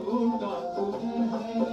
झूठा तुझे है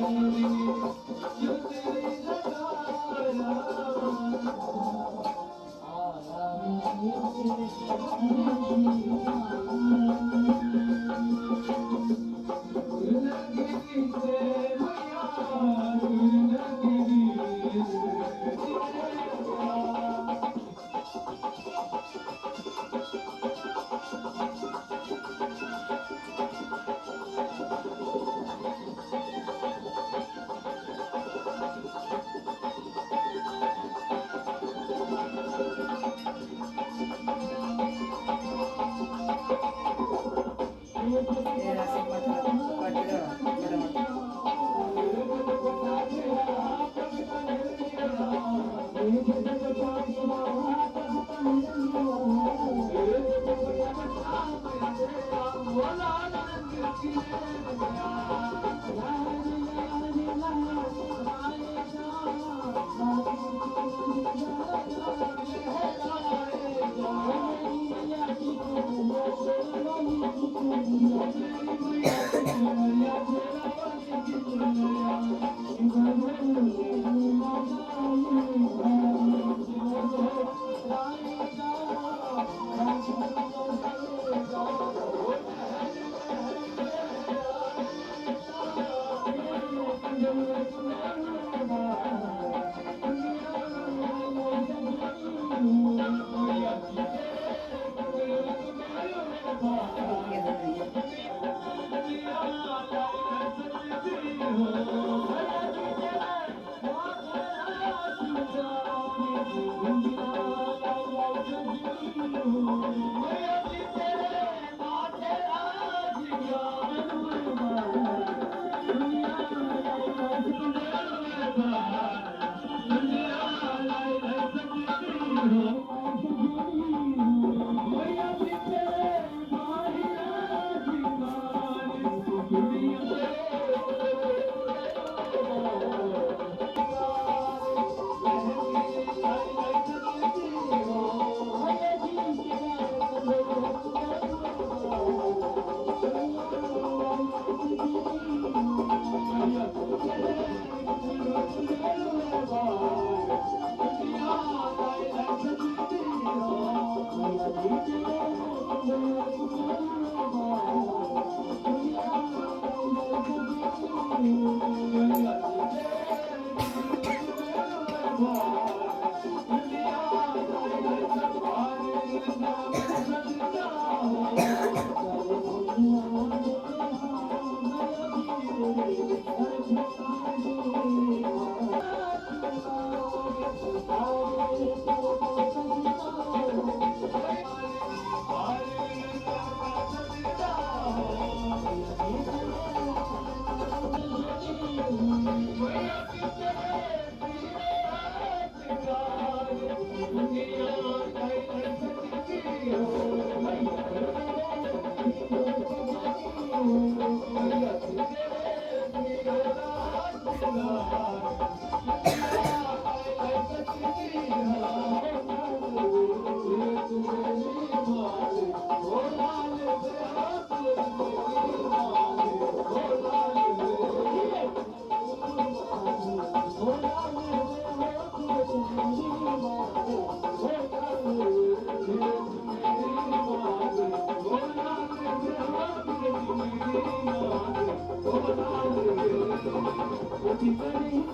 जो तेरी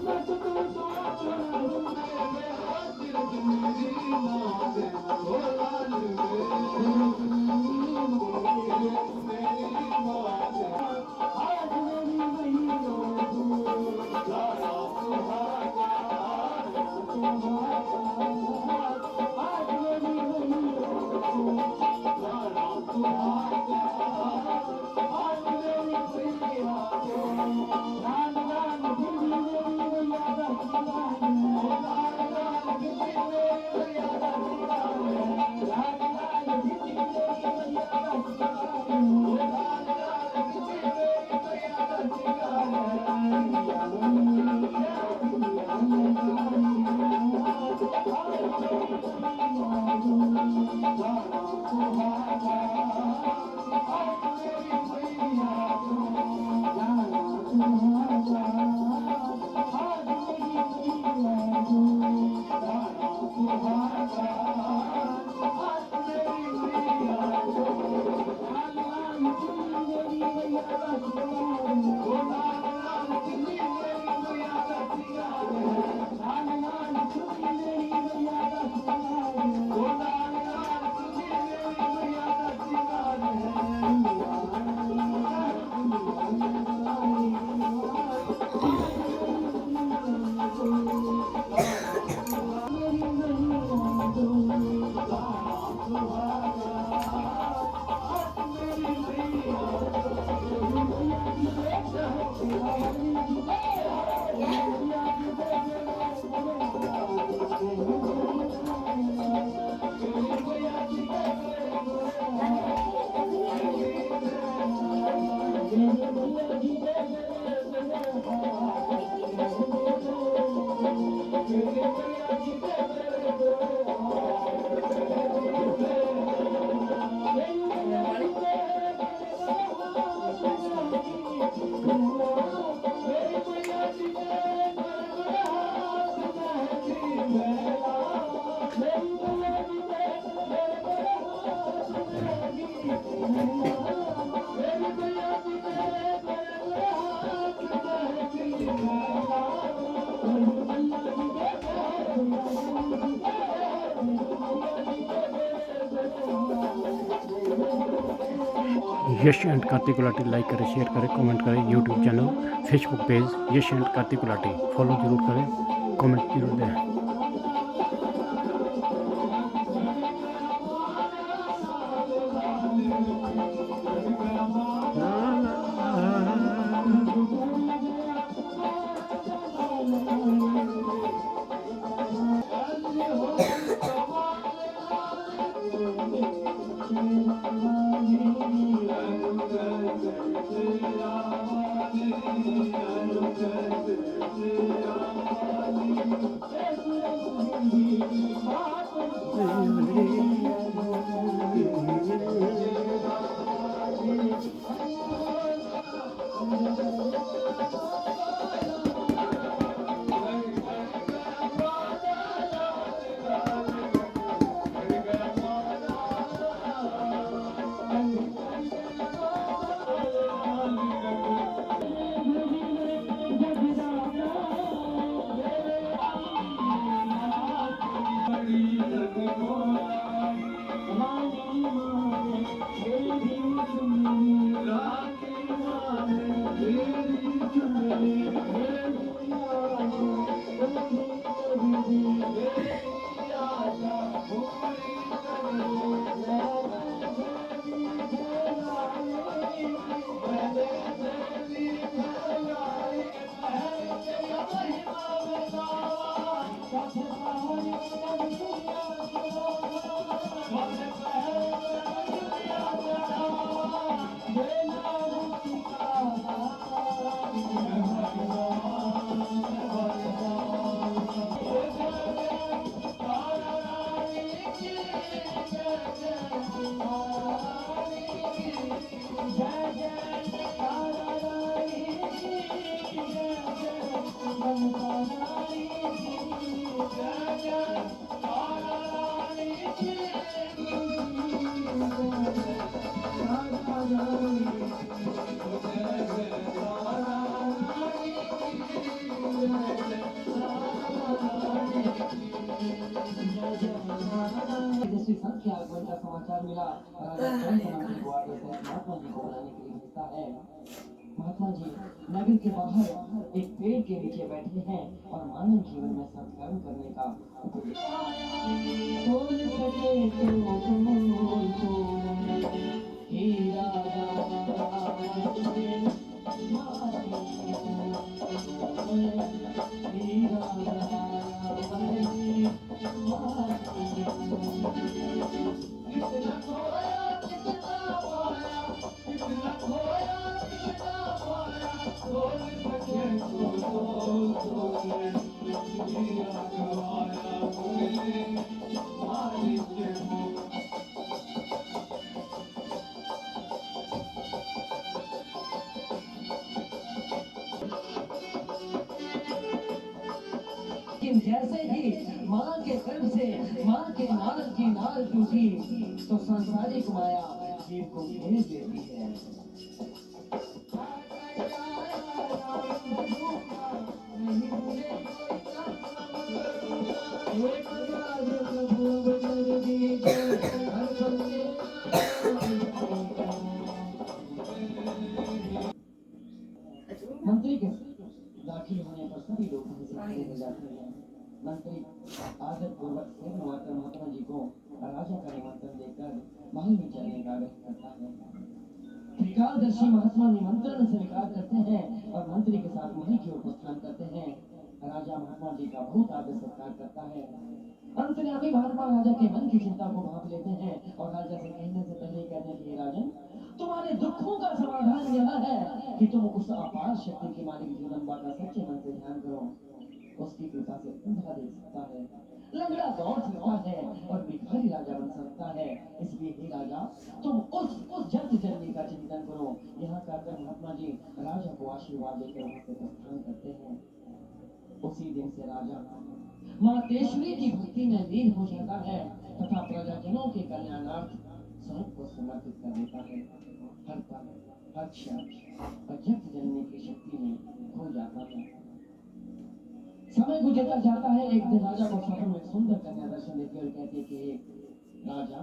यश एंड कार्तिक गुलाटी लाइक करें, शेयर करें, कमेंट करें। YouTube channel, Facebook page Yash and Kartik Gulati follow जरूर करें, कमेंट जरूर दें। समाचार मिला महात्मा जी को बुलाने के लिए भेजता है। महात्मा जी नगर के बाहर एक पेड़ के नीचे बैठे हैं और मानव जीवन में सत्कर्म करने का जैसे ही माँ के गर्भ से माँ के नाल की नाल टूटी तो सांसारिक माया जीव को भेज देती है। मंत्री के दाखिल होने पर सभी लोग वहीं से खड़े हो जाते हैं। मंत्री आदर पूर्वक से महात्मा जी को राजा का निमंत्रण देकर महल में चलने का आग्रह करता है। त्रिकालदर्शी महात्मा निमंत्रण स्वीकार करते हैं और मंत्री के साथ महल की ओर प्रस्थान करते हैं। राजा महात्मा जी का बहुत आदर सत्कार करता है। अंतर्यामी महात्मा राजा के मन की चिंता को भाप लेते हैं और राजा से कहने से पहले कहते हैं कि राजन, तुम्हारे दुखों का समाधान यह है कि तुम उस अपार शक्ति के मालिक जगदम्बा का सच्चे मन से ध्यान करो। उसकी कृपा से अंधा देख सकता है, लंगड़ा दौड़ सकता है और भिखारी राजा बन सकता है। इसलिए हे राजा, तुम उस जगत जननी का चिंतन करो। यहाँ कहकर महात्मा जी राजा को आशीर्वाद देकर वहां से प्रस्थान करते हैं। उसी दिन से राजा मातेश्वरी की भक्ति में लीन हो जाता है तथा प्रजाजनों के कल्याणार्थ स्वयं को समर्पित कर देता है। हर पल हर क्षण जगत जननी की शक्ति में खो जाता है। समय गुजरता जाता है। एक दिन राजा को स्वप्न में सुंदर कन्या दर्शन देती है और कहती है कि राजा,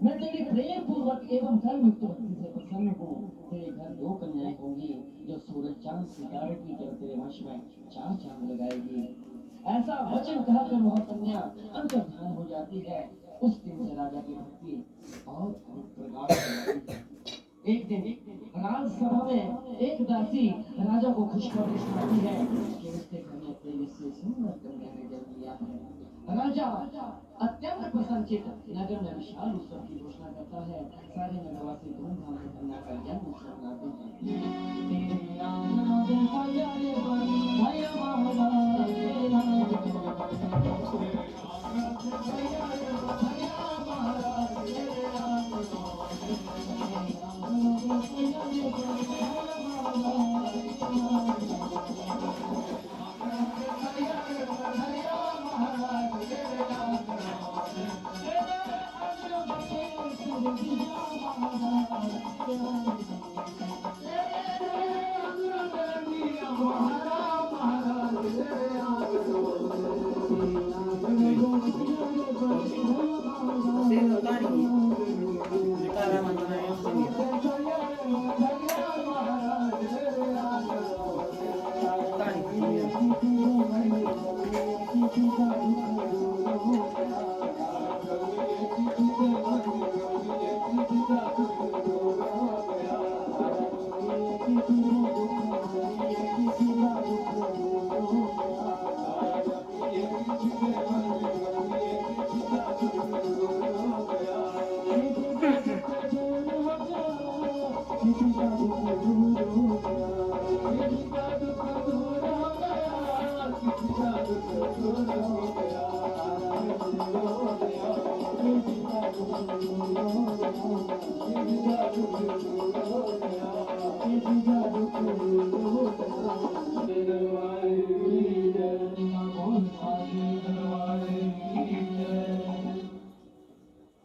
मैं तेरी प्रेम पूर्वक एवं कर्म युक्त भक्ति से प्रसन्न हूँ। तेरे घर 2 कन्याएं होंगी जो सूरज चांद सितारे की तरह तेरे वश में 4 चांद लगाएगी। ऐसा वचन कहकर वह कन्या अंतर्धान हो जाती है। उस दिन से राजा की भक्ति और अधिक प्रगाढ़ हो जाती है। एक दिन राजसभा में एक दासी राजा को खुशखबरी सुनाती है कि उसके घर में तेजी से सुंदर कन्या ने जन्म लिया है। राजा अत्यंत प्रसन्नचित नगर में विशाल उत्सव की घोषणा करता है। सारे नगरवासी धूमधाम से कन्या का जन्म उत्सव मनाते हैं। तेरे नाम पे भैया रे भैया महाराज, तेरे नाम पे भैया रे भैया महाराज, तेरे नाम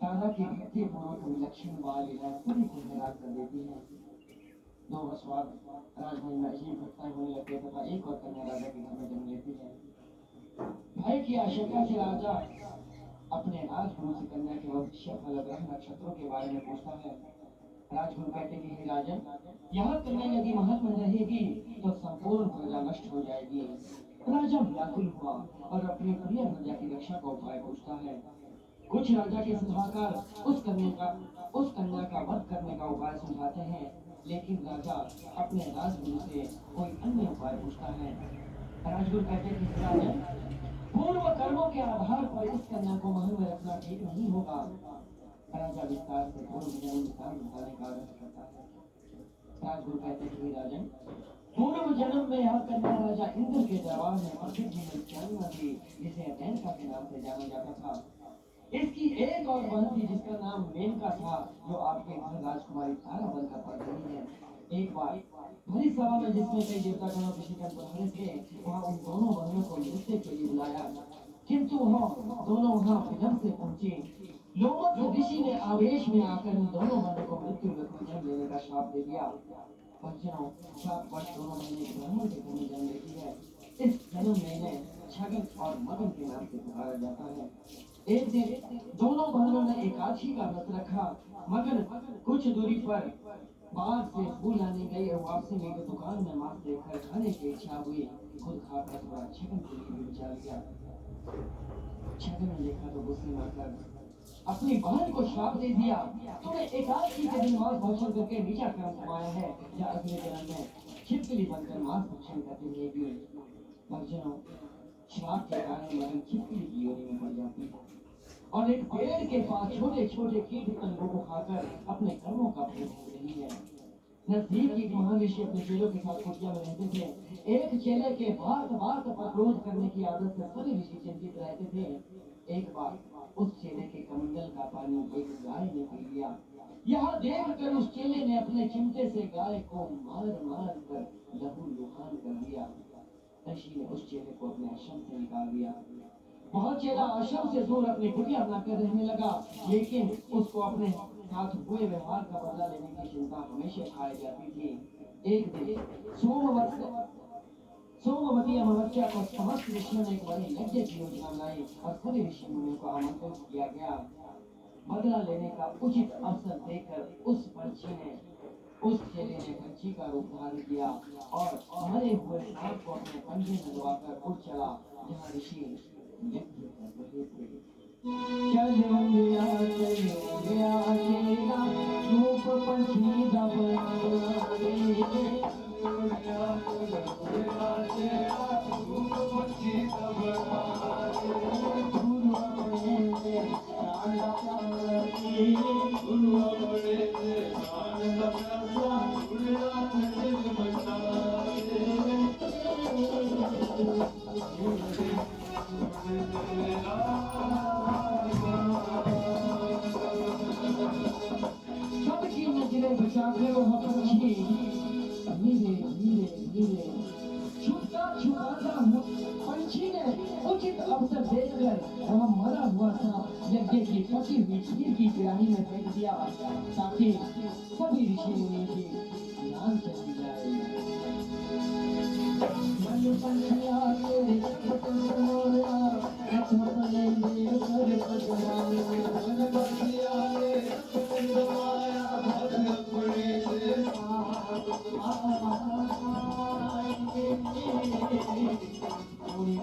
तारा की भक्ति पूर्वक विलक्षण वाली राजपुरी को हैरान कर देती है। 2 वर्ष बाद राजमहल में अजीब घटनाएं होने लगती है तथा एक और कन्या राजा के घर में जन्म लेती है। भय की आशंका से राजा अपने राजगुरु से कन्या के भविष्य फल ग्रह नक्षत्रों के बारे में पूछता है। राजगुरु कहते हैं कि राजन, यह कन्या यदि महल में रहेगी तो संपूर्ण प्रजा नष्ट हो जाएगी। राजा व्याकुल हुआ और अपनी प्रिय प्रजा की रक्षा का उपाय पूछता है। कुछ राजा के सलाहकार उस कन्या का वध करने का उपाय सुझाते हैं, लेकिन राजा अपने राजगुरु से कोई अन्य उपाय पूछता है। राजगुरु कहते हैं कि राजन, पूर्व कर्मों के आधार पर इस कन्या को महल में रखना ठीक नहीं होगा। राजा विस्तार से पूर्व जन्म विस्तार बताने का आग्रह करता है। राजगुरु कहते हैं कि राजन, पूर्व जन्म में यह कन्या राजा इंद्र के दरबार में प्रसिद्ध नृत्यांगना थी, जिसे मेनका के नाम से जाना जाता था। इसकी एक और बहन थी जिसका नाम मेनका था, जो आपके घर राजकुमारी तारा बनकर पड़ रही है। एक बार भरी सभा में जिसमें कई देवतागणों ऋषिगण पधारे थे, वहां उन दोनों बहनों को नृत्य के लिए बुलाया, किंतु वह दोनों वहां विलंब से पहुंचे। लोमक ऋषि ने आवेश में आकर उन दोनों बहनों को मृत्यु व्यक्ति जन्म लेने का श्राप दे दिया। बच्चों, 7 वर्ष दोनों महीने के ब्राह्मण के घर में जन्म लेती है। इस जन्म में इन्हें छगन और मगन के नाम से पुकारा जाता है। एक दिन दोनों बहनों ने एकादशी का व्रत रखा। मगन कुछ दूरी पर बाहर से फूल लाने गई और वापसी में एक दुकान में मांस देखकर खाने की इच्छा हुई। खुद खाकर थोड़ा छगन के लिए भी विचार किया। छगन ने देखा तो गुस्से में आकर अपनी बहन को श्राप दे दिया, तूने एकादशी के दिन मांस भक्षण करके नीचा कर्म कमाया है, या अगले जन्म में छिपकली बनकर मांस भक्षण करती रहेगी। भक्तजनों, श्राप के कारण मरण छिपकली की योनि में पड़ जाती है और एक पेड़ के पास छोटे छोटे कीट पतंगों को खाकर अपने कर्मों का फल भोग रही है। नजदीक एक महान ऋषि अपने चेलों के साथ कुटिया में रहते थे। एक चेले के बात बात पर क्रोध करने की आदत से सभी ऋषि चिंतित रहते थे। एक बार उस चेले के कमंडल का पानी एक गाय ने पी लिया। यह देखकर उस चेले ने अपने चिमटे से गाय को मार मार कर लहू लुहान कर दिया। ऋषि ने उस चेले को अपने आश्रम से निकाल दिया। वह चेला आश्रम से दूर अपनी कुटिया बनाकर रहने लगा, लेकिन उसको अपने साथ हुए व्यवहार का बदला लेने की चिंता हमेशा खाई जाती थी। एक दिन सोमवती अमावस्या को समस्त ऋषियों ने एक बड़ी यज्ञ की योजना बनाई और सभी ऋषि मुनियों को आमंत्रित किया गया। बदला लेने का उचित अवसर देकर उस चेले ने पंछी का रूप धारण किया और मरे हुए सांप को अपने पंजे में दबाकर उड़ चला जहाँ ऋषि यज्ञ कर रहे थे। चलो गया चलेगा रूप पंछी सबकी नजरें बचाकर वह पंछी धीरे धीरे धीरे छुपता छुपाता पंछी ने उचित अवसर देखकर वह मरा हुआ सांप यज्ञ की पकी हुई खीर की पिराही में फेंक दिया ताकि सभी ऋषि मुनि की जान चली जाए। मन पंछिया तेरे पतंगोरा छप लेंगे कर पतवार मन पंछिया तेरे पतंगोरा भग पड़े से पूरी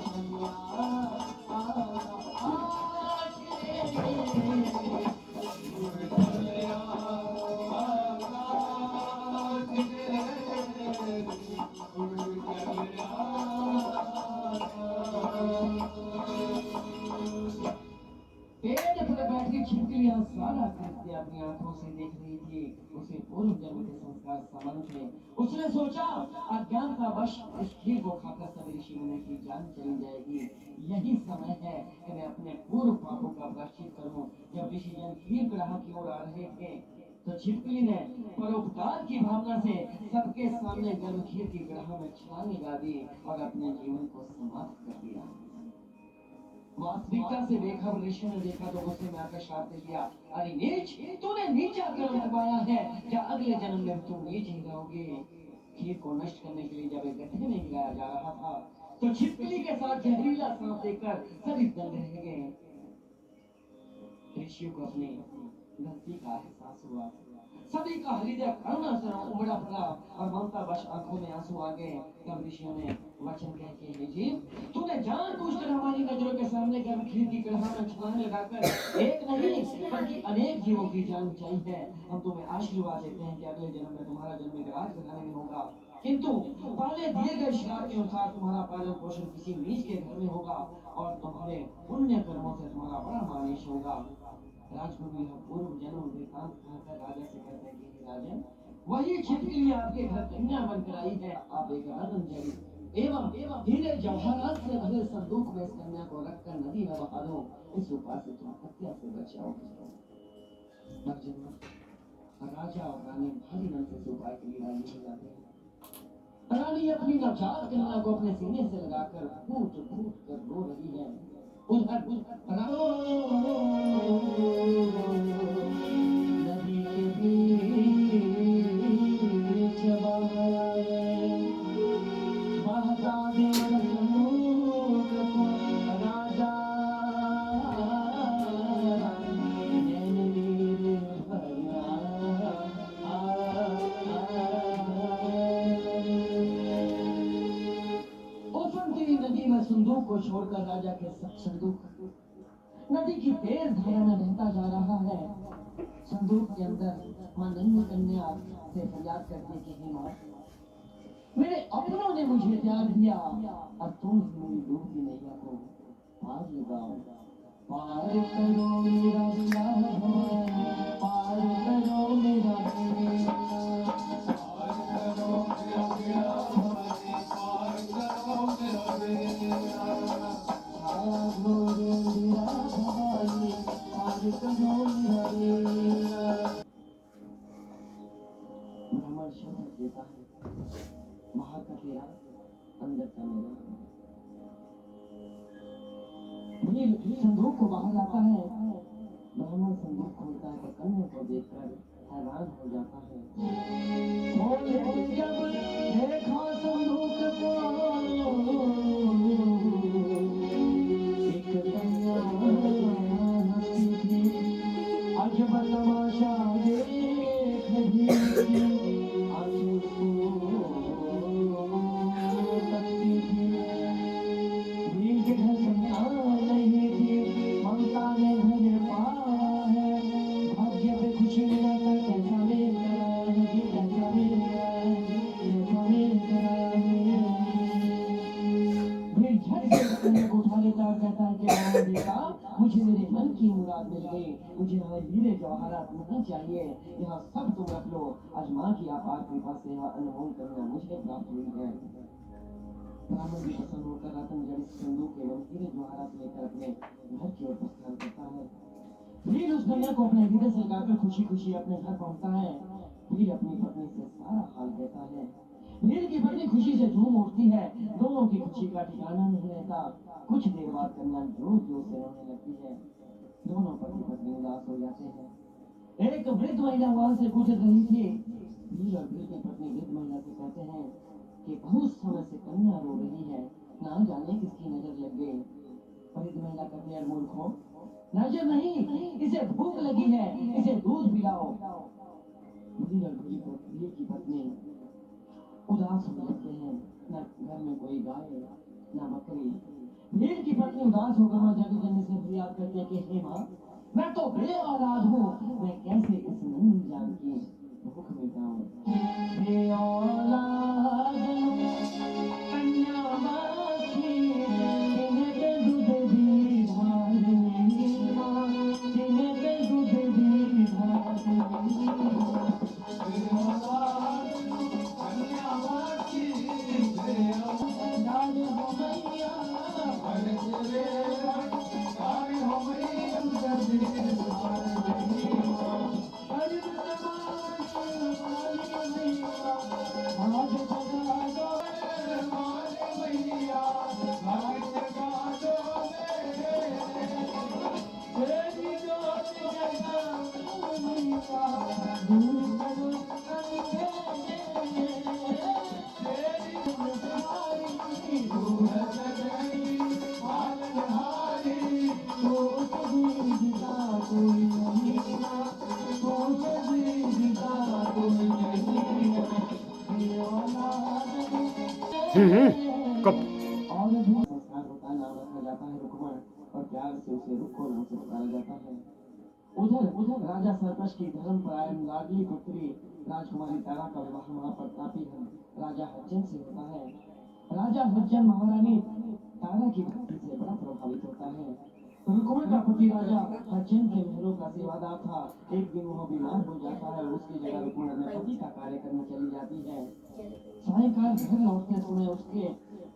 पेड़ पर बैठी छिपकलियां सारा कृत्य अपनी आंखों से देख रही थी। उसे पूर्व जन्म के संस्कार स्मरण थे। उसने सोचा अज्ञानतावश इस खीर को खाकर सभी ऋषि मुनि की जान चली जाएगी। यही समय है कि मैं अपने पूर्व पापों का प्रायश्चित करूं। जब ऋषि जन खीर कढ़ा की ओर आ रहे थे तो छिपकली ने परोपकार की भावना से सबके सामने गर्म खीर की कढ़ा में छलांग लगा दी और अपने जीवन को समाप्त कर दिया। वास्तविकता से बेखबर ऋषि ने देखा तो गुस्से में आकर श्राप दे दिया, अरे नीच, तूने नीचा कर्म करवाया है, या अगले जन्म में तुम नीच ही रहोगे। खीर को नष्ट करने के लिए जब एक गड्ढे में गिराया जा रहा था तो छिपकली के साथ जहरीला सांप देखकर सभी दंग रह गए। ऋषियों को अपनी गलती का एहसास हुआ। सभी का हृदय करुणा से उमड़ा पड़ा और ममता वश आंखों में आंसू आ गए। तब ऋषियों ने वचन कह के, हे जीव, तूने जानबूझकर हमारी नजरों के सामने गर्म खीर की कढ़ा में छलांग लगाकर एक नहीं बल्कि अनेक जीवों की जान बचाई है। हम तुम्हें आशीर्वाद देते हैं कि अगले जन्म में तुम्हारा जन्म एक राजघराने में होगा, किंतु पहले दिए गए श्राप के अनुसार तुम्हारा पालन पोषण किसी नीच के घर में होगा और तुम्हारे पुण्य कर्मों से तुम्हारा बड़ा मानिश होगा। राजगुरु यह पूर्व जन्म वृतांत कहकर राजा से कहते हैं कि राजन, वही छिपकली आपके घर कन्या बनकर आई है। आप एक रत्न जड़ी एवं हीरे जवाहरात से भरे संदूक में इस कन्या को रखकर नदी में बहा दो। इस उपाय से तुम हत्या से बचाओगे। राजा और रानी भारी मन से इस उपाय के लिए राजी हो जाते हैं। रानी अपनी नवजात कन्या को अपने सीने से लगाकर फूट फूट कर रो रही है। उधर नदी के बीच बहता देख लोग को राजा नैन नीर भरा को छोड़कर राजा के संदूक नदी की तेज धारा में बहता जा रहा है। संदूक के अंदर मां नन्ही कन्या से फरियाद करती कि हे मां, मेरे अपनों ने मुझे त्याग दिया, अब तुम ही मेरी डूबती नैया को पार लगाओ। पार करो मेरा विलाप, पार करो मेरा विलाप, पार करो मेरा विलाप, पार करो मेरा विलाप। पार करो मेरा भाई, पार करो मेरा विलाप। ब्राह्मण शब्द देता है, बाहर का तेरा, अंदर का मेरा। भील संदूक को बाहर लाता है। ब्राह्मण संदूक खोलता है तो कन्या को देखकर हैरान हो जाता है। खोले जब देखा संदूक को, एक कन्या हंसती थी, अजब तमाशा देख रही थी, आंसू तकती थी। भील के घर कन्या नहीं थी, ममता ने घर पाया है, भाग्य पे खुशी मिला था, कैसा मेल करा है जी, कैसा मेल करा है जी, कैसा मेल करा है। भील झट से कन्या को उठा लेता और कहता है कि राम बेटा, मुझे मेरे मन की मुराद मिल गई, मुझे यहाँ हीरे जवाहरात नहीं चाहिए, यहाँ सब तुम रख लो। आज माँ की अपार कृपा से यह अनमोल कन्या मुझे प्राप्त हुई है। ब्राह्मण भी प्रसन्न होकर रत्न जड़ित संदूक एवं हीरे जवाहरात लेकर अपने घर की ओर प्रस्थान करता है। भील उस कन्या को अपने हृदय से लगाकर खुशी खुशी अपने घर पहुंचता है। भील अपनी पत्नी से सारा हाल कहता है। भील की पत्नी खुशी से झूम उठती है, दोनों की खुशी का ठिकाना नहीं रहता। कुछ देर बाद कन्या जोर जोर से रोने लगती है। दोनों पति पत्नी उदास हो जाते हैं। एक वृद्ध महिला वहां से गुजर रही थी। भील और भील की पत्नी वृद्ध महिला से कहते हैं कि बहुत समय से कन्या रो रही है, ना जाने किसकी नजर लग गई। वृद्ध महिला कहती है, मूर्खों, नजर नहीं, इसे भूख लगी है, इसे दूध पिलाओ। भील और भील की पत्नी उदास हो जाते हैं। न घर में कोई गाय न बकरी। भील की पत्नी उदास होकर मां जगदम्बा से फरियाद करती है कि हे मां, मैं तो बेऔलाद हूँ, मैं कैसे इस नन्ही जान की भूख मिटाऊं। बेऔलाद कन्या माखी, जिनके दूध दी धारनी मां, जिनके दूध दी धारनी मां। बेऔलाद कन्या माखी, लाल हो मैया, हर तेरे लाल हो मैया, जगदीश धारनी मां। हर जमाने वाली मैया, आज जगा दो मारे मैया, भाग जगा दो तेरी जोत जगा मैया, दूर करो अंधेरे, तेरी तुम्हारी दूर जगई पालनहारी। सोच दीजिएगा कोई नहीं ना, सोच दीजिएगा कोई नहीं ना, ये औलाद कब और भी संस्कार होता है, नाम रखा जाता है रुक्मण, और प्यार से उसे रुक्को नाम से पुकारा जाता है। उधर राजा सरकश की धर्मपरायण लाडली पुत्री राजकुमारी तारा का विवाह महाप्रतापी राजा हज्जन से होता है। राजा हज्जन महारानी तारा की भक्ति से बड़ा प्रभावित होता है। रुक्मण का पति राजा हज्जन के महलों का सेवादार था। एक दिन वह बीमार हो जाता है और उसकी जगह रुक्मण अपने पति का कार्य करने चली जाती है। सायंकाल घर लौटते समय उसके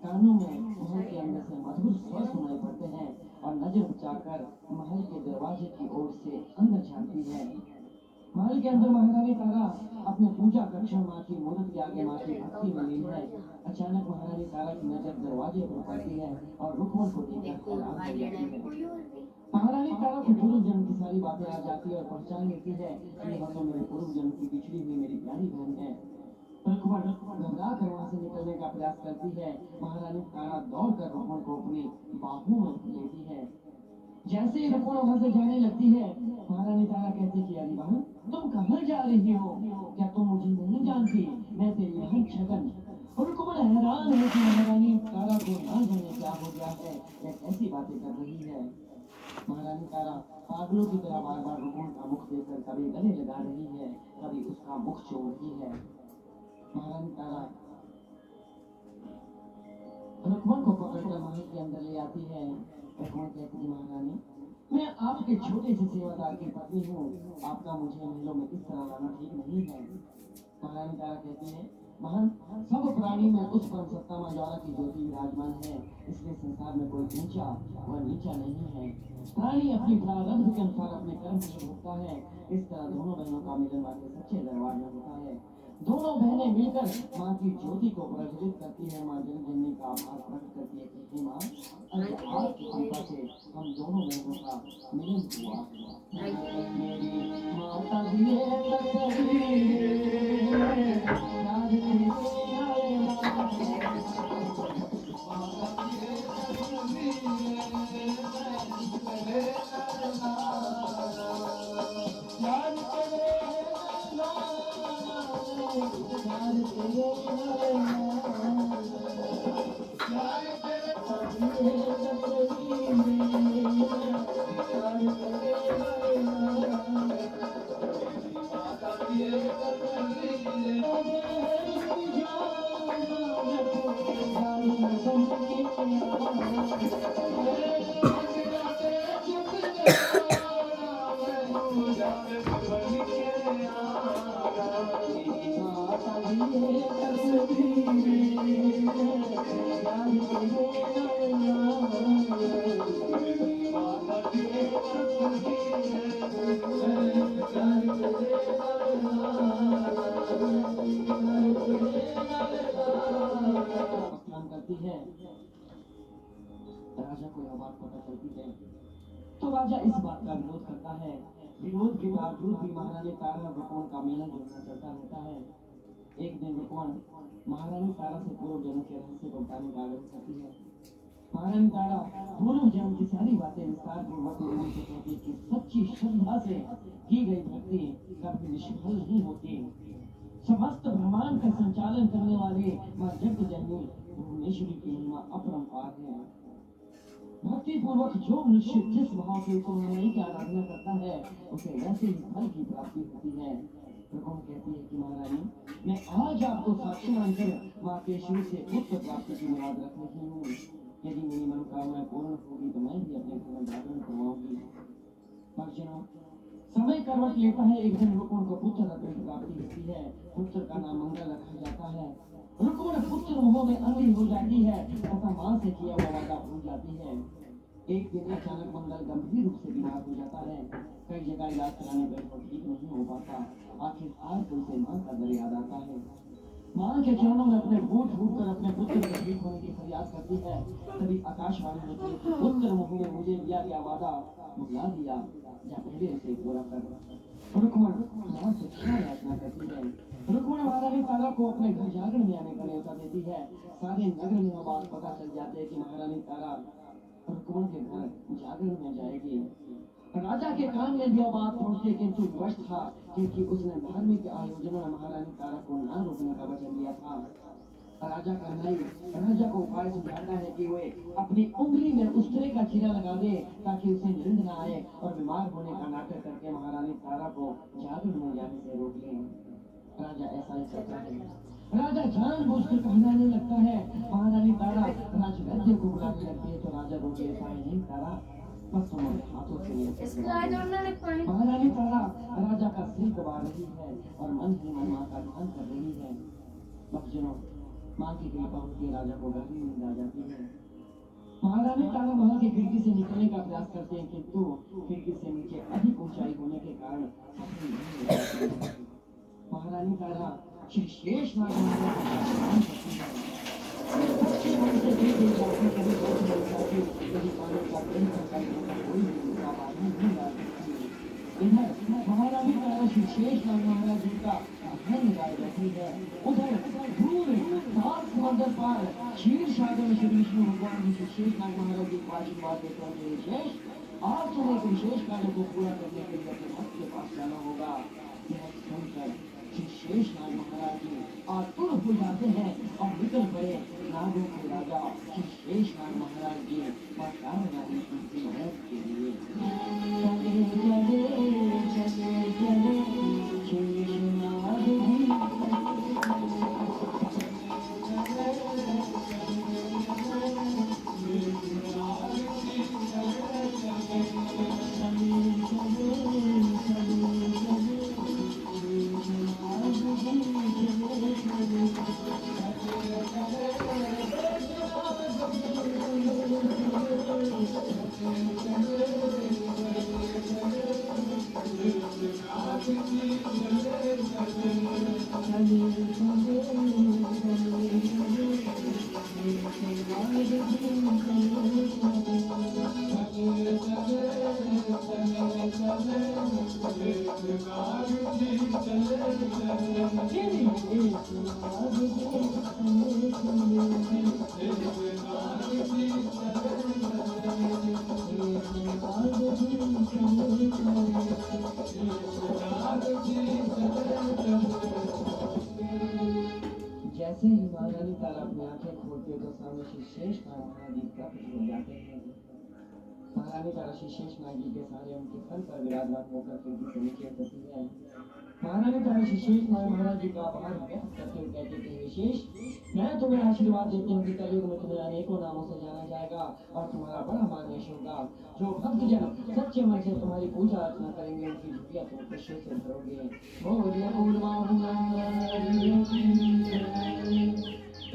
कानों में महल के अंदर से मधुर स्वर सुनाई पड़ते हैं और नजर बचाकर महल के दरवाजे की ओर से अंदर झांकती है। महल के अंदर महारानी तारा अपने पूजा कक्ष में मां की मूर्त के आगे मां की भक्ति में लीन है। अचानक महारानी तारा की नजर दरवाजे पर पड़ती है और रुक्मण को देखकर हैरान हो जाती है। महारानी तारा को पूर्व जन्म की सारी बातें आ जाती है और पहचान लेती है कि यह तो मेरे पूर्व जन्म की बिछड़ी हुई मेरी प्यारी बहन है। रुक्मण घबरा कर वहां से निकलने का प्रयास करती है। महारानी तारा दौड़कर रुक्मण को अपनी बाहों में लेती है। जैसे ही रुक्मण वहां से जाने लगती है, महारानी तारा कहती कि अरे बहन, तुम कहाँ जा रही हो? क्या तुम मुझे नहीं जानती? मैं तेरी बहन छगन। रुक्मण हैरान है कि महारानी तारा को ना जाने क्या क्या हो गया है, या कैसी बातें कर रही है। महारानी तारा पागलों की तरह बार बार रुक्मण का मुख देखकर कभी गले लगा रही है, कभी उसका मुख चूम रही है। महारानी तारा रुक्मण को पकड़कर महल के अंदर ले आती है। रुक्मण कहती है, महारानी मैं आपके छोटे से सेवादार की पत्नी हूँ, आपका मुझे महलों में इस तरह लाना ठीक नहीं है। महारानी तारा कहती है, महान सब प्राणी में उस परम सत्ता मां ज्वाला की ज्योति विराजमान है, इसलिए संसार में कोई ऊंचा व नीचा नहीं है। प्राणी अपनी प्रारब्ध के अनुसार अपने कर्म को भोगता है। इस तरह दोनों बहनों का मिलन वाके सच्चे दरबार में होता है। दोनों बहनें मिलकर माँ की ज्योति को प्रज्वलित करती है। माँ जननी का आभार प्रकट करती है कि हे माँ, आज आपकी कृपा से हम दोनों बहनों का मिलन हुआ। मेरी माता दिए करती है। राजा को यह बात पता चलती है तो राजा इस बात का विरोध करता है। विरोध के बावजूद भी महारानी तारा और रुक्मण का मिलन जुलना चलता रहता है। एक दिन रुक्मण महारानी तारा से पूर्व जन्म के रहस्य को बताने का आग्रह करती है। महारानी तारा पूर्व जन्म की सारी बातें विस्तार पूर्वक उनसे कहती है कि सच्ची श्रद्धा से की गई भक्ति कभी निष्फल नहीं होती। समस्त ब्रह्मांड का संचालन करने वाली मां जगत जननी भुवनेश्वरी की महिमा अपरंपार है। भक्ति पूर्वक जो मनुष्य जिस भाव से उन्नति की आराधना करता है उसे वैसे ही फल की प्राप्ति होती है। रुक्मण कहती है कि महारानी मैं आज आपको साक्षी मानकर मां केशरी से पुत्र प्राप्ति की मुराद रख रही हूँ। यदि मेरी मनोकामना पूर्ण होगी तो मैं भी अपने घर में जागरण करवाऊंगी। भक्तजनों, समय करवट लेता है। एक दिन रुक्मण को पुत्र रत्न की प्राप्ति होती है। पुत्र का नाम मंगल रखा जाता है। रुक्मण पुत्र मोह में अंधी हो जाती है तथा मां से किया हुआ वादा भूल जाती है। एक दिन अचानक मंगल गंभीर रूप से बीमार हो जाता है। कई जगह इलाज कराने पर वो ठीक नहीं हो पाता। आखिरकार तो उसे मां का दर याद आता है। मां के चरणों में अपने घूट घूट कर अपने पुत्र के ठीक होने की फरियाद करती है। तभी आकाशवाणी होती है कि पुत्र मोह ने मुझे दिया गया वादा भुला दिया, या पहले उसे पूरा कर। रुक्मण मां से क्षमा याचना करती है। रुक्मण महारानी तारा को अपने घर जागरण में आने का न्योता देती है। सारे नगर में यह बात पता चल जाती है कि महारानी तारा रुक्मण के घर जागरण में जाएगी। राजा के कान में यह बात पहुंचती, किंतु विवश था क्योंकि उसने धार्मिक आयोजनों में महारानी तारा को न रोकने का वचन दिया था। राजा का भाई राजा को उपाय सुझाता है कि वे अपनी उंगली में उस्तरे का चीरा लगा दे ताकि उसे नींद न आए और बीमार होने का नाटक करके महारानी तारा को जागरण में जाने से रोक ले। राजा ऐसा ही करता है। राजा जानबूझकर कहलाने लगता है। महारानी तारा राजवैद्य को बुलाने लगती है तो राजा रोक लेता है, नहीं तारा बस तुम्हारे हाथों से महारानी तारा राजा का सिर दबा रही है और मन ही मन मां का ध्यान कर रही है। भक्तजनों, मां की कृपा होती है, राजा को गहरी नींद आ जाती है। महारानी तारा महल की खिड़की से निकलने का प्रयास करते हैं किंतु खिड़की से नीचे अधिक ऊंचाई होने के कारण सफल नहीं हो पाते हैं। महारानी तारा श्री शेषनाग महाराज का दर्शन करती है। सच्चे मन से दिल दिल जाकर कभी सोच नहीं पाती, कभी पानी का प्रेम करता है, कोई भी दूसरा आदमी नहीं ला सकती। इधर महारानी तारा श्री शेषनाग महाराज जी का ध्यान लगाए बैठी है। उधर दूर सात समंदर पार क्षीर सागर में श्री विष्णु भगवान श्री शेषनाग महाराज जी को आशीर्वाद देते हैं कि शेष आज तुम्हें एक विशेष कार्य को पूरा करने के लिए अपने भक्त के पास जाना होगा। यह सुनकर श्री शेषनाग महाराज जी आतुर हो जाते हैं और निकल पड़े। नागों के राजा श्री शेषनाग महाराज जी और रानी उनकी मदद के लिए शेषनाग जैसे ही महारानी तारा अपनी आंखें खोलते तो सामने श्री शेषनाग महाराज जी प्रकट हो जाते हैं। महारानी तारा श्री शेषनाग जी के सारे उनके फल पर विराजमान होकर खिड़की से नीचे उतरती है। महारानी तारा श्री शेषनाग महाराज जी का आभार व्यक्त करते हुए कहते थे, विशेष मैं तुम्हें आशीर्वाद देती हूँ कि कलयुग में तुम्हें अनेकों नामों से जाना जाएगा और तुम्हारा बड़ा मान यश होगा। जो भक्तजन सच्चे मन से तुम्हारी पूजा अर्चना करेंगे उनकी झुग्गियां तुम खुशियों से भरोगे।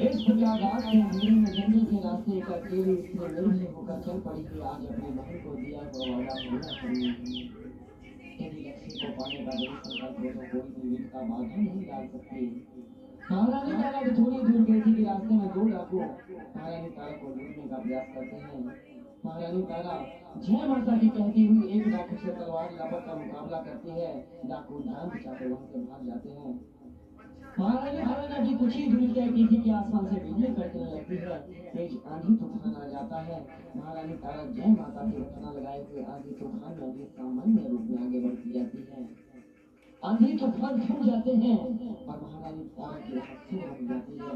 इस प्रकार रात में अंधेरे में जंगल के रास्ते एक अकेली स्त्री निर्भय होकर चल पड़ी थी। आज अपने बहन को दिया हुआ वादा पूरा करनी है। यदि लक्ष्य को पाने का दृढ़ संकल्प हो तो कोई भी विघ्न का बाधा नहीं डाल सकती। महारानी तारा भी थोड़ी दूर गई थी कि रास्ते में दो डाकू महारानी तारा को लूटने का प्रयास करते हैं। महारानी तारा जय माता की कहती हुई एक डाकू से तलवार लापत का मुकाबला करती है। डाकू जान बचाकर वहां से भाग जाते हैं। महारानी तारा की कुछ ही दूरी तय की थी कि आसमान से बिजली कड़कने लगती है। तेज आंधी तूफान आ जाता है। महारानी तारा जय माता की रचना लगाए हुए आंधी तूफान में भी सामान्य रूप में आगे बढ़ती जाती है। आंधी तूफान थम जाते हैं और महारानी तारा की हंसी बन जाती है।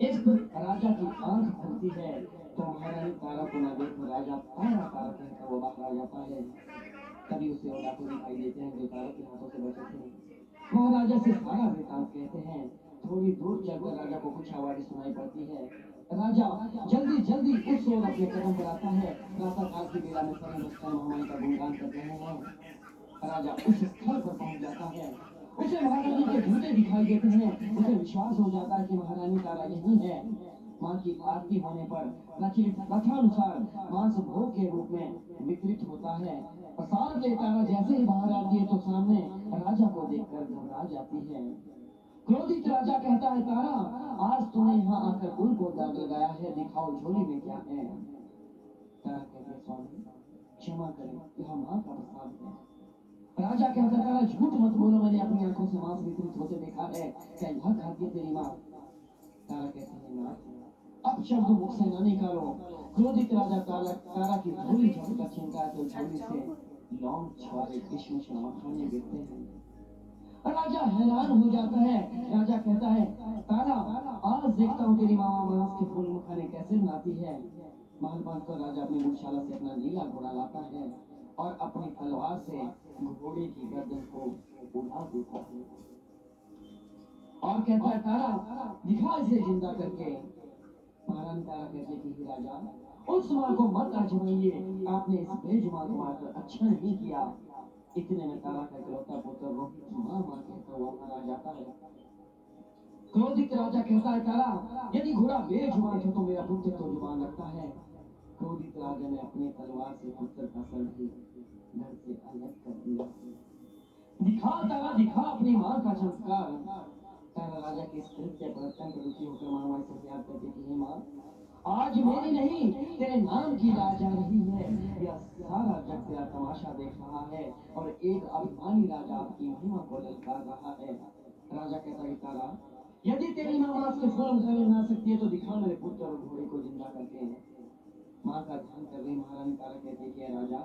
इस पर राजा की आंख खुलती है तो महारानी तारा को न देख राजा तारा तारा कहकर वो बाहर आ जाता है। तभी उसे वो डाकू दिखाई देते हैं जो तारा के हाथों से बचे थे। वह राजा से सारा वृतांत कहते हैं। थोड़ी दूर चलकर राजा को कुछ आवाज़ सुनाई पड़ती है। राजा जल्दी जल्दी उस ओर अपने कदम बढ़ाता है। प्रातः काल की बेला में सभी बच्चे महामाई का गुणगान कर रहे हैं। राजा उस स्थल पर पहुंच जाता है। उसे महारानी के जूते दिखाई देते हैं। उसे विश्वास हो जाता है कि महारानी तारा यही है। मां की आरती होने पर प्रचलित कथानुसार मांस भोग के रूप में वितरित होता है। प्रसाद ले तारा जैसे ही बाहर आती है तो सामने राजा को देखकर घबरा जाती है। क्रोधित राजा कहता है, तारा आज तूने यहाँ आकर कुल को दाग लगाया है, दिखाओ झोली में क्या है। तारा कहती है, स्वामी क्षमा करें, यह मां का प्रसाद है। राजा कहता है, तारा झूठ मत बोलो, मैंने अपनी आंखों से मांस वितरित होते देखा है, क्या यह खाती है तेरी माँ? तारा कहती है, ना अब शब्द मुख से न निकालो। क्रोधित राजा तारा की झोली झपटा छीनता है तो झोली से लौंग छुआरे किशमिश मखाने गिरते हैं। राजा हैरान हो जाता है। राजा कहता है, तारा आज देखता हूँ तेरी मामा मांस के फूल मखाने कैसे बनाती है। महल बांधकर राजा अपनी मुशाला से अपना नीला घोड़ा लाता है और अपनी तलवार से घोड़े की गर्दन को उड़ा देता है और कहता है, तारा दिखा इसे जिंदा करके। महारानी तारा कहती है कि राजा उस मां को मत आजमाइए, आपने इस बेजुबान को मारकर अच्छा नहीं किया। इतने में तारा का इकलौता पुत्र रोहित मां मां कहता हुआ वहां आ जाता है। क्रोधित राजा कहता है, तारा यदि घोड़ा बेजुबान है तो मेरा पुत्र तो जुबान रखता है। क्रोधित राजा ने अपनी तलवार से पुत्र का सर भी घर से अलग कर दिया। दिखा तारा दिखा अपनी मां का चमत्कार। तारा राजा के इस कृत्य पर अत्यंत दुखी होकर महामाई से प्यार करती थी, मां आज मेरी नहीं तेरे नाम की राज आ रही है। यह सारा जग तेरा तमाशा देख रहा है और एक अभिमानी राजा आपकी महिमा को ललकार रहा है। राजा कहता है, तारा यदि तेरी मां मांस के फूल उठाने ना सकती है तो दिखा मेरे पुत्र और घोड़े को जिंदा करके। मां का ध्यान कर रही महारानी तारा कहती है, राजा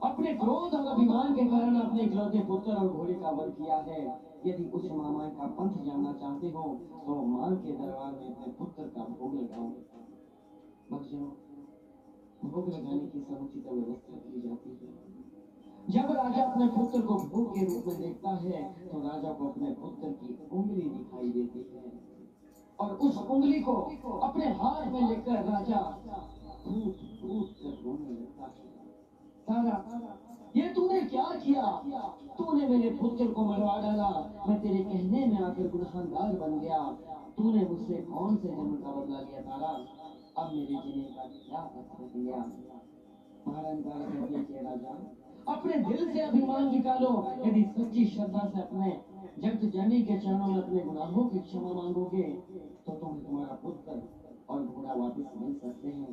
अपने क्रोध और अभिमान के कारण अपने इकलौते पुत्र और घोड़े का वध किया है। यदि उस महामाई का पंथ जानना चाहते हो तो मां के दरबार में अपने पुत्र का भोग लगाओ। भोग लगाने की समुचित व्यवस्था की जाती है। जब राजा अपने पुत्र को भोग के रूप में देखता है तो राजा को अपने पुत्र की उंगली दिखाई देती है और उस उंगली को अपने हाथ में लेकर राजा फूट फूट कर रोने लगता है। तारा, ये तूने क्या किया? तूने मेरे पुत्र को मरवा डाला। मैं तेरे कहने में आकर गुनहगार बन गया। तूने मुझसे कौन से जन्म का बदला लिया तारा? अब मेरे जीने का क्या अर्थ रह गया? महारानी तारा कहती है कि राजा, अपने दिल से अभिमान निकालो। यदि सच्ची श्रद्धा से अपने जगत जननी के चरणों में अपने गुनाहों की क्षमा मांगोगे तो तुम्हें तुम्हारा पुत्र और घोड़ा वापस मिल सकते हैं।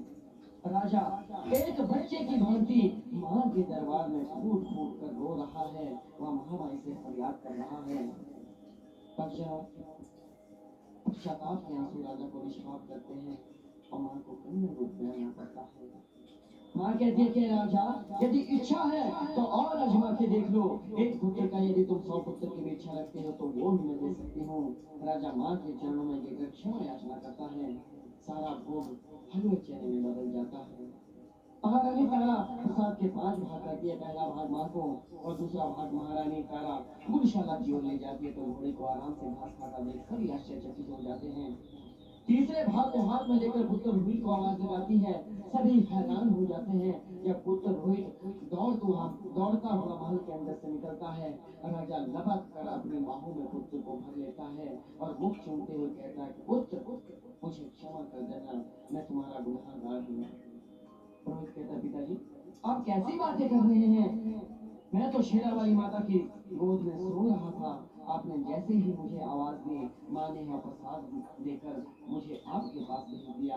राजा एक बच्चे की भांति माँ के दरबार में फूट फूट कर रो रहा है। वह महामाई से फरियाद कर रहा है। पश्चाताप के आंसू राजा को निष्पाप करते हैं और माँ को कन्या रूप में आना पड़ता है। माँ कहती है कि राजा, यदि इच्छा है तो और आजमा के देख लो। एक पुत्र का यदि तुम 100 पुत्र की भी इच्छा रखते हो तो वो भी मैं दे सकती हूँ। राजा माँ के चरणों में गिरकर क्षमा याचना करता है। सारा भोग हलवे चने में बदल जाता है। महारानी तारा प्रसाद के 5 भाग करती है। पहला भाग माँ को और दूसरा भाग महारानी तारा गुरुशाला की ओर ले जाती है तो घोड़े को आराम से घास खाता देख सभी आश्चर्यचकित हो जाते हैं। तीसरे भाग को हाथ में लेकर पुत्र रोहित को आवाज लगाती है। सभी हैरान हो जाते हैं जब पुत्र रोहित दौड़ता हुआ महल के अंदर से निकलता है। राजा लपक कर अपनी बाहों में पुत्र को भर लेता है और मुख चूमते हुए कहता है, पुत्र मुझे क्षमा कर देना, मैं तुम्हारा गुनहगार हूँ। रोहित कहता, पिताजी आप कैसी बातें कर रहे हैं? मैं तो शेरा वाली माता की गोद में सो रहा था। आपने जैसे ही मुझे आवाज दी, माँ ने यह प्रसाद देकर मुझे आपके पास भेज दिया।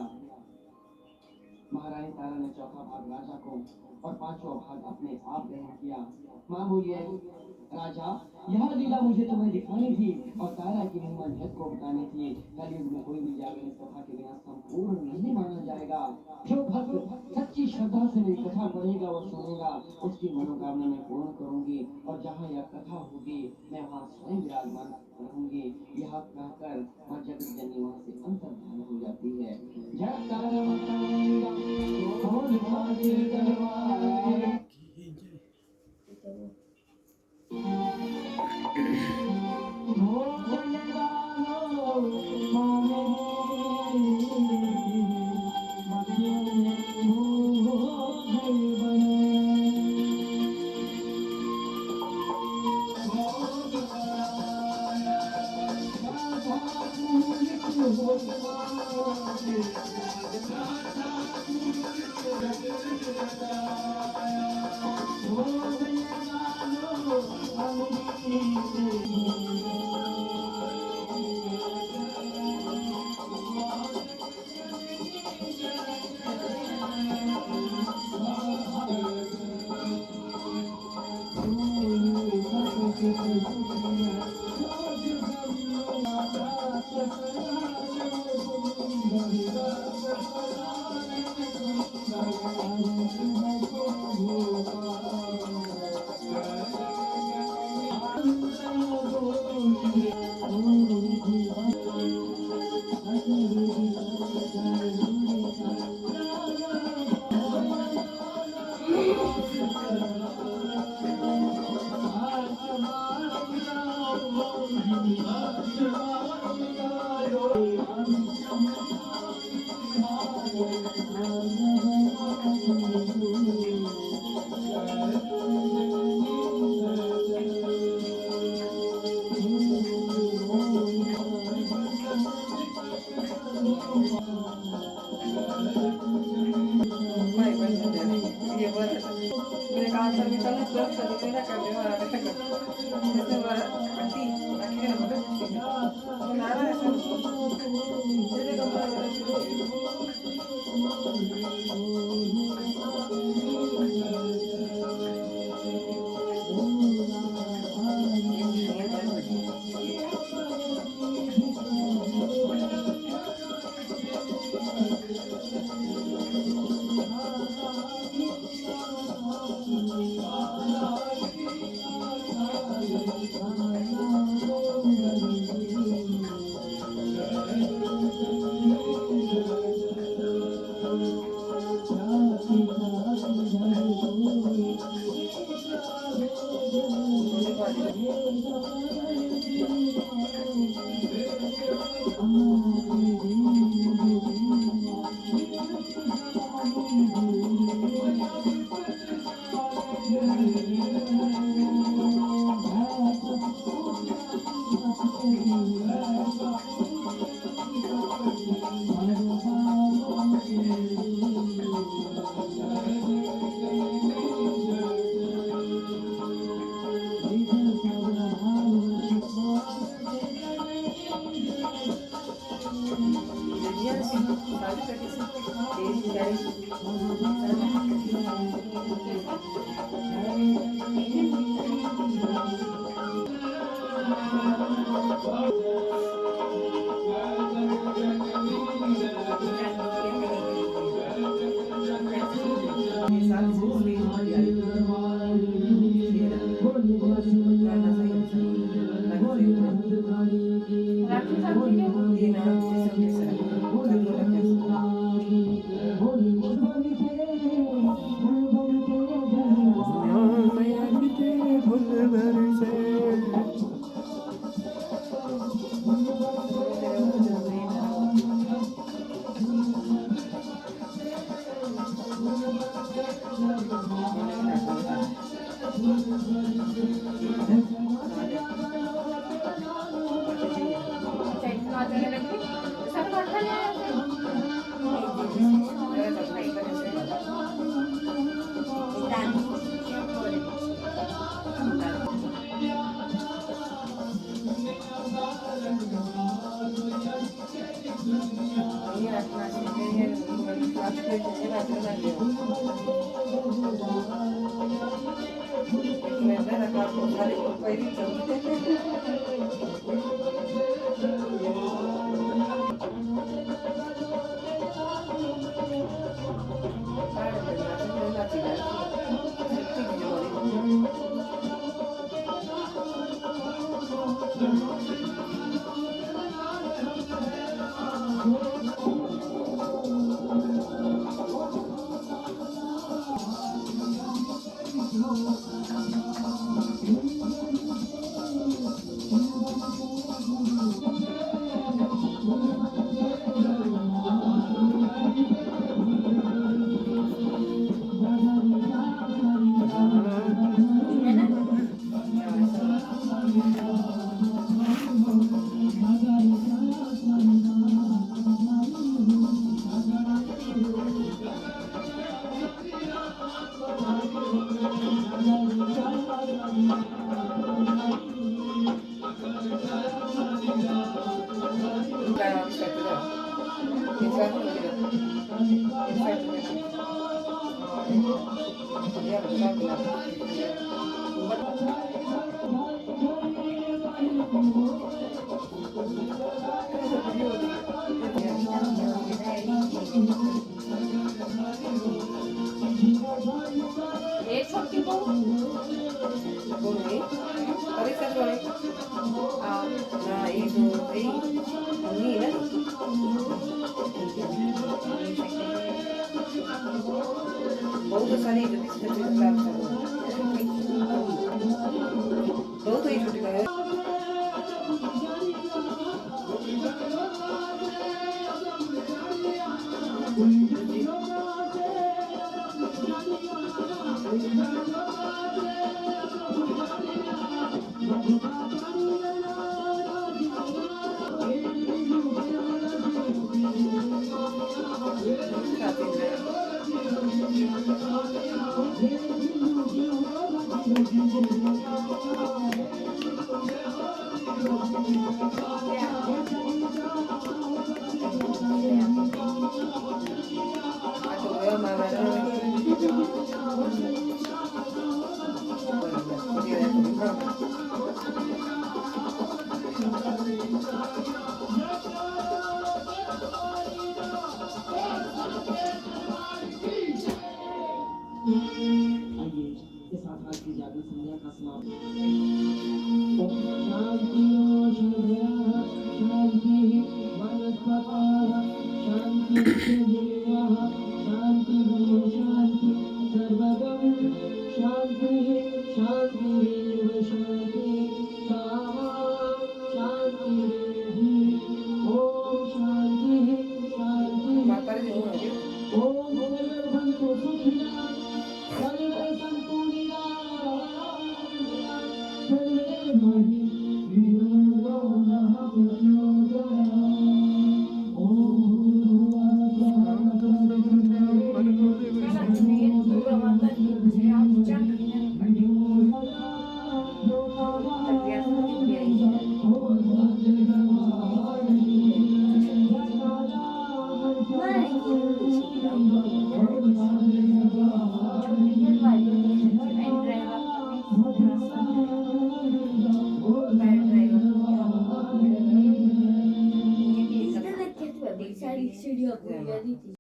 महारानी तारा ने चौथा भाग राजा को और 5वां भाग अपने आप ग्रहण किया। माँ बोली, राजा यह लीला मुझे तुम्हें दिखानी थी और तारा की महिमा जगत को बतानी थी। कलयुग में कोई भी जागरण इस कथा के बिना संपूर्ण नहीं माना जाएगा। जो भक्त सच्ची श्रद्धा से मेरी कथा पढ़ेगा और सुनेगा, उसकी मनोकामना मैं पूर्ण करूंगी और जहाँ यह कथा होगी मैं वहाँ स्वयं विराजमान रहूंगी। यह कहकर माँ जगत जननी वहाँ से अंतर्धान हो जाती है। जय तारा माता बोल मागे दरबार। ये छोटी बहू बहुत सारी बहुत ही छोटी है आइए इस साथ आज की जागृत संध्या का समापन। शांति शांति वनस्पतः शांति देवः शांति शांति सर्वगं शांति शांति शांति अंदर